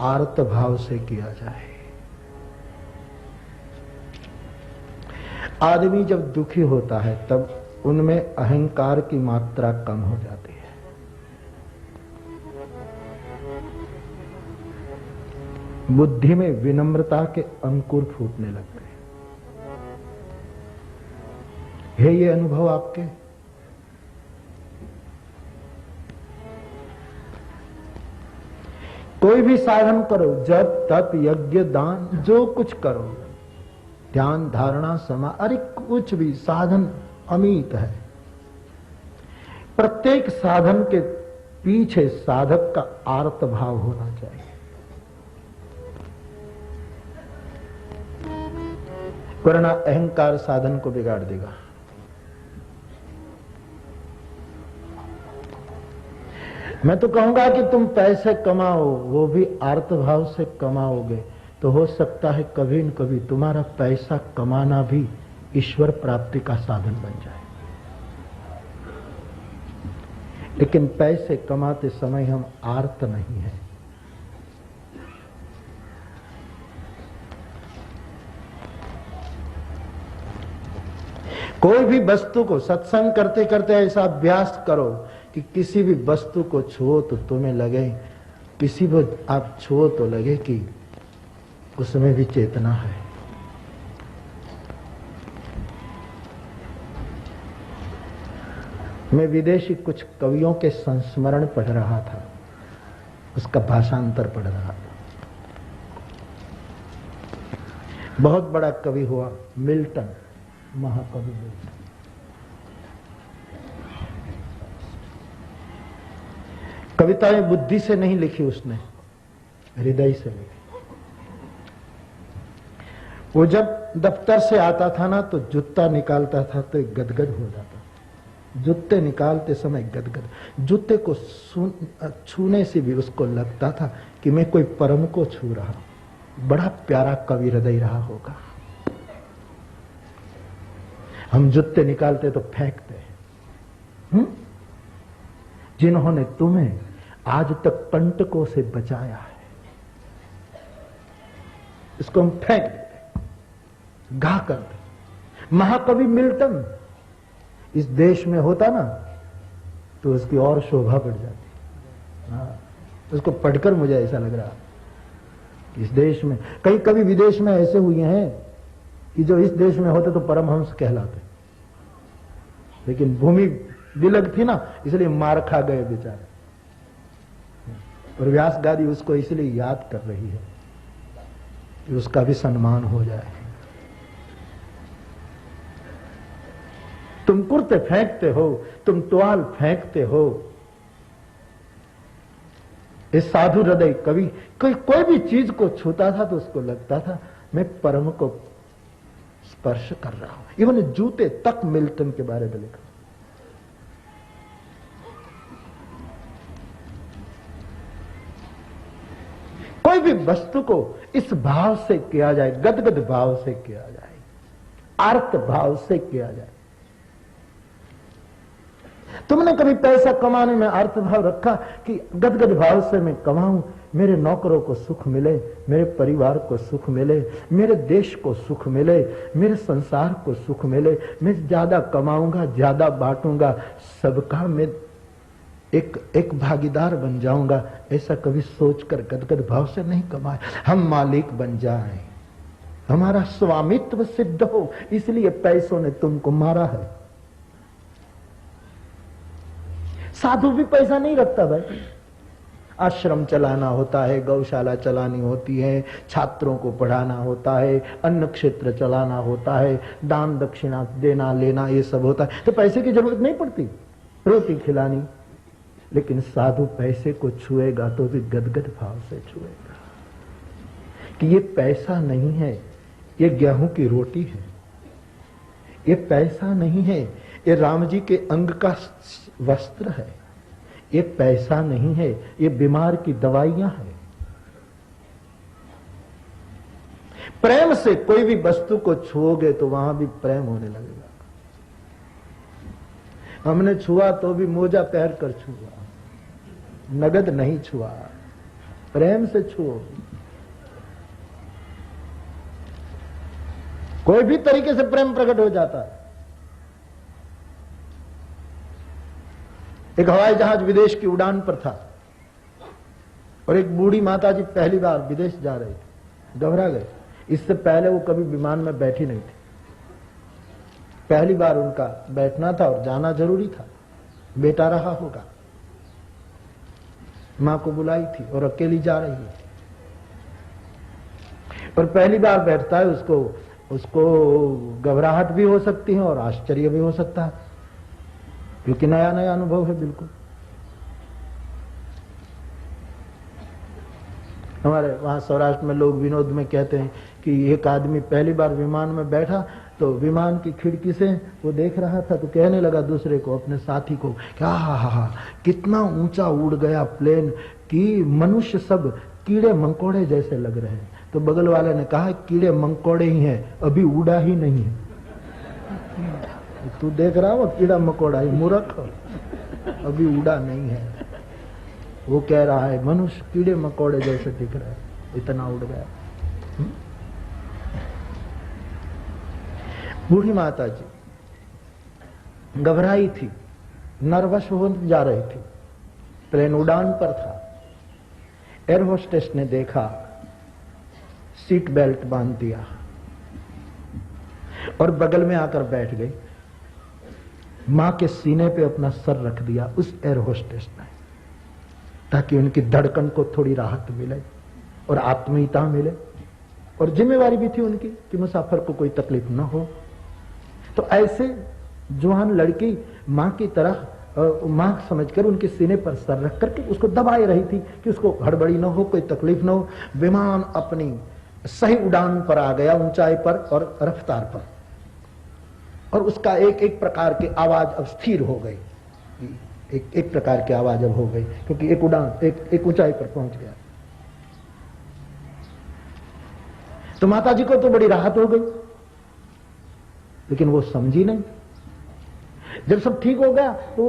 आर्त भाव से किया जाए। आदमी जब दुखी होता है तब उनमें अहंकार की मात्रा कम हो जाती है। बुद्धि में विनम्रता के अंकुर फूटने लगते हैं। है ये अनुभव आपके? कोई भी साधन करो, जप तप यज्ञ दान जो कुछ करो, ध्यान धारणा समा, अरे कुछ भी साधन अमित है। प्रत्येक साधन के पीछे साधक का आर्त भाव होना चाहिए। वरना अहंकार साधन को बिगाड़ देगा। मैं तो कहूंगा कि तुम पैसे कमाओ, वो भी आर्त भाव से कमाओगे तो हो सकता है कभी न कभी तुम्हारा पैसा कमाना भी ईश्वर प्राप्ति का साधन बन जाए। लेकिन पैसे कमाते समय हम आर्त नहीं हैं। कोई भी वस्तु को सत्संग करते करते ऐसा अभ्यास करो कि किसी भी वस्तु को छुओ तो तुम्हें लगे, किसी को आप छुओ तो लगे कि उसमें भी चेतना है। मैं विदेशी कुछ कवियों के संस्मरण पढ़ रहा था, उसका भाषांतर पढ़ रहा था। बहुत बड़ा कवि हुआ मिल्टन, महाकवि मिल्टन। कविताएं बुद्धि से नहीं लिखी उसने, हृदय से लिखी। वो जब दफ्तर से आता था ना तो जूता निकालता था तो गदगद हो जाता। जूते निकालते समय गदगद, जूते को छूने से भी उसको लगता था कि मैं कोई परम को छू रहा हूं। बड़ा प्यारा कवि हृदय रहा होगा। हम जूते निकालते तो फेंकते हैं। जिन्होंने तुम्हें आज तक कंटकों से बचाया है, इसको हम फेंक देते, घा कर देते। महाकवि मिल्टन इस देश में होता ना तो उसकी और शोभा बढ़ जाती। हाँ, उसको पढ़कर मुझे ऐसा लग रहा कि इस देश में कई कवि विदेश में ऐसे हुए हैं कि जो इस देश में होते तो परमहंस कहलाते, लेकिन भूमि बिलग थी ना इसलिए मार खा गए बेचारे। और व्यास गादी उसको इसलिए याद कर रही है कि उसका भी सम्मान हो जाए। तुम कुर्ते फेंकते हो, तुम टुवाल फेंकते हो। इस साधु हृदय कवि कोई भी चीज को छूता था तो उसको लगता था मैं परम को स्पर्श कर रहा हूं। इवन जूते तक मिल्टन के बारे में लिखा। कोई भी वस्तु को इस भाव से किया जाए, गदगद भाव से किया जाए, आर्त भाव से किया जाए। तुमने कभी पैसा कमाने में अर्थ भाव रखा कि गदगद भाव से मैं कमाऊं, मेरे नौकरों को सुख मिले, मेरे परिवार को सुख मिले, मेरे देश को सुख मिले, मेरे संसार को सुख मिले, मैं ज्यादा कमाऊंगा, ज्यादा बांटूंगा, सबका मैं एक भागीदार बन जाऊंगा। ऐसा कभी सोचकर गदगद भाव से नहीं कमाए। हम मालिक बन जाएं, हमारा स्वामित्व सिद्ध हो, इसलिए पैसों ने तुमको मारा है। साधु भी पैसा नहीं रखता भाई। आश्रम चलाना होता है, गौशाला चलानी होती है, छात्रों को पढ़ाना होता है, अन्न क्षेत्र चलाना होता है, दान दक्षिणा देना लेना ये सब होता है, तो पैसे की जरूरत नहीं पड़ती, रोटी खिलानी। लेकिन साधु पैसे को छुएगा तो भी गदगद भाव से छुएगा कि ये पैसा नहीं है, ये गेहूं की रोटी है, ये पैसा नहीं है, ये राम जी के अंग का वस्त्र है, ये पैसा नहीं है, ये बीमार की दवाइयां हैं। प्रेम से कोई भी वस्तु को छुओगे तो वहां भी प्रेम होने लगेगा। हमने छुआ तो भी मोजा पहन कर छुआ, नगद नहीं छुआ। प्रेम से छुओ। कोई भी तरीके से प्रेम प्रकट हो जाता है। एक हवाई जहाज विदेश की उड़ान पर था और एक बूढ़ी माता जी पहली बार विदेश जा रही थी, घबरा गए। इससे पहले वो कभी विमान में बैठी नहीं थी, पहली बार उनका बैठना था और जाना जरूरी था। बेटा रहा होगा, मां को बुलाई थी और अकेली जा रही है। और पहली बार बैठता है, उसको घबराहट भी हो सकती है और आश्चर्य भी हो सकता है, क्योंकि नया नया अनुभव है बिल्कुल। हमारे वहां सौराष्ट्र में लोग विनोद में कहते हैं कि एक आदमी पहली बार विमान में बैठा तो विमान की खिड़की से वो देख रहा था, तो कहने लगा दूसरे को, अपने साथी को, क्या हा कितना ऊंचा उड़ गया प्लेन कि मनुष्य सब कीड़े मंकोड़े जैसे लग रहे हैं। तो बगल वाले ने कहा, कीड़े मंकोड़े ही हैं, अभी उड़ा ही नहीं है। तू देख रहा हो कीड़ा मकोड़ा ही, मूर्ख, अभी उड़ा नहीं है। वो कह रहा है मनुष्य कीड़े मकोड़े जैसे दिख रहे हैं, इतना उड़ गया। बूढ़ी माता जी घबराई थी, नर्वस हो जा रही थी। प्लेन उड़ान पर था। एयर होस्टेस ने देखा, सीट बेल्ट बांध दिया और बगल में आकर बैठ गई। मां के सीने पे अपना सर रख दिया उस एयर होस्टेस ने, ताकि उनकी धड़कन को थोड़ी राहत मिले और आत्मीयता मिले। और जिम्मेवारी भी थी उनकी कि मुसाफिर को कोई तकलीफ न हो। तो ऐसे जवान लड़की मां की तरह मां समझकर उनके सीने पर सर रख करके उसको दबाए रही थी कि उसको हड़बड़ी न हो, कोई तकलीफ न हो। विमान अपनी सही उड़ान पर आ गया, ऊंचाई पर और रफ्तार पर, और उसका एक एक प्रकार की आवाज अब स्थिर हो गई। एक प्रकार की आवाज अब हो गई, क्योंकि एक उड़ान एक ऊंचाई पर पहुंच गया। तो माता जी को तो बड़ी राहत हो गई, लेकिन वो समझी नहीं। जब सब ठीक हो गया तो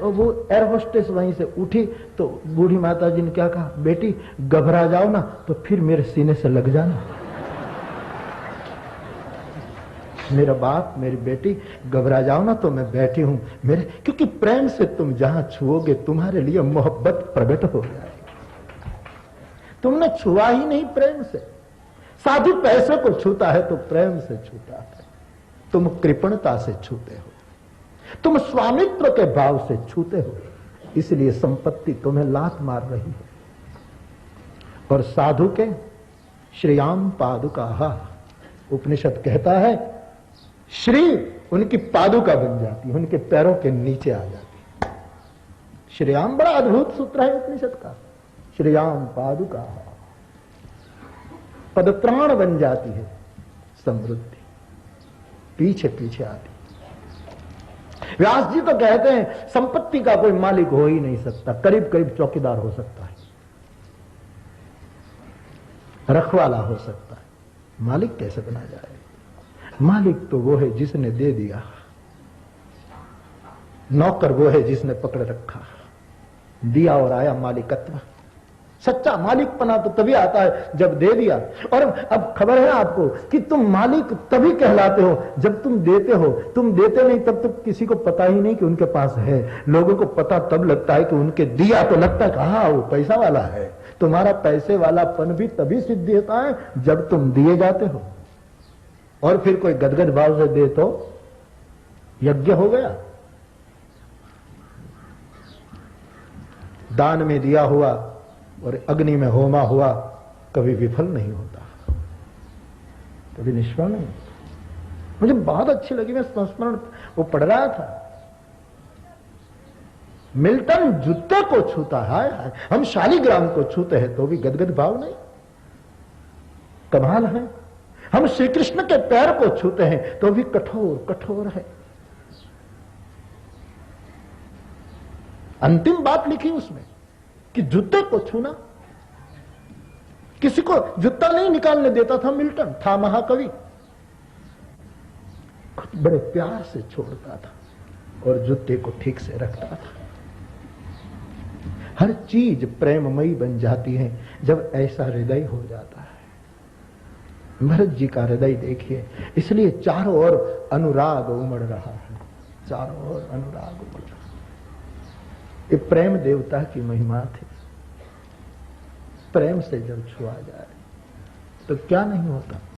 वो एयर होस्टेस वहीं से उठी, तो बूढ़ी माता जी ने क्या कहा, बेटी घबरा जाओ ना तो फिर मेरे सीने से लग जाना। मेरा बाप, मेरी बेटी, घबरा जाओ ना तो मैं बैठी हूं मेरे, क्योंकि प्रेम से तुम जहां छुओगे तुम्हारे लिए मोहब्बत प्रकट हो जाएगी। तुमने छुआ ही नहीं प्रेम से। साधु पैसे को छूता है तो प्रेम से छूता है, तुम कृपणता से छूते हो, तुम स्वामित्व के भाव से छूते हो, इसलिए संपत्ति तुम्हें लात मार रही है। और साधु के श्रीयाम पादुका, उपनिषद कहता है श्री उनकी पादुका बन जाती है, उनके पैरों के नीचे आ जाती है। श्रीयाम बड़ा अद्भुत सूत्र है उपनिषद का। श्रीयाम पादुका पदत्राण बन जाती है, समृद्धि पीछे पीछे आती। व्यास जी तो कहते हैं संपत्ति का कोई मालिक हो ही नहीं सकता, करीब करीब चौकीदार हो सकता है, रखवाला हो सकता है, मालिक कैसे बना जाए? मालिक तो वो है जिसने दे दिया, नौकर वो है जिसने पकड़ रखा, दिया और आया मालिकत्व। सच्चा मालिकपना तो तभी आता है जब दे दिया। और अब खबर है आपको कि तुम मालिक तभी कहलाते हो जब तुम देते हो। तुम देते नहीं तब तक किसी को पता ही नहीं कि उनके पास है। लोगों को पता तब लगता है कि उनके दिया, तो लगता है कि हाँ वो पैसा वाला है। तुम्हारा पैसे वालापन भी तभी सिद्ध होता है जब तुम दिए जाते हो। और फिर कोई गदगद भाव से दे तो यज्ञ हो गया। दान में दिया हुआ और अग्नि में होमा हुआ कभी विफल नहीं होता, कभी निष्फल नहीं होता। मुझे बहुत अच्छी लगी, मैं संस्मरण वो पढ़ रहा था। मिल्टन जूते को छूता है, हम शालिग्राम को छूते हैं तो भी गदगद भाव नहीं। कमाल है। हम श्री कृष्ण के पैर को छूते हैं तो भी कठोर कठोर है। अंतिम बात लिखी उसमें कि जूते को छूना, किसी को जूता नहीं निकालने देता था मिल्टन, था महाकवि, खुद बड़े प्यार से छोड़ता था और जूते को ठीक से रखता था। हर चीज प्रेममयी बन जाती है जब ऐसा हृदय हो जाता है। भरत जी का हृदय देखिए, इसलिए चारों ओर अनुराग उमड़ रहा है, चारों ओर अनुराग उमड़ रहा है। ये प्रेम देवता की महिमा थी। प्रेम से जब छुआ जाए तो क्या नहीं होता।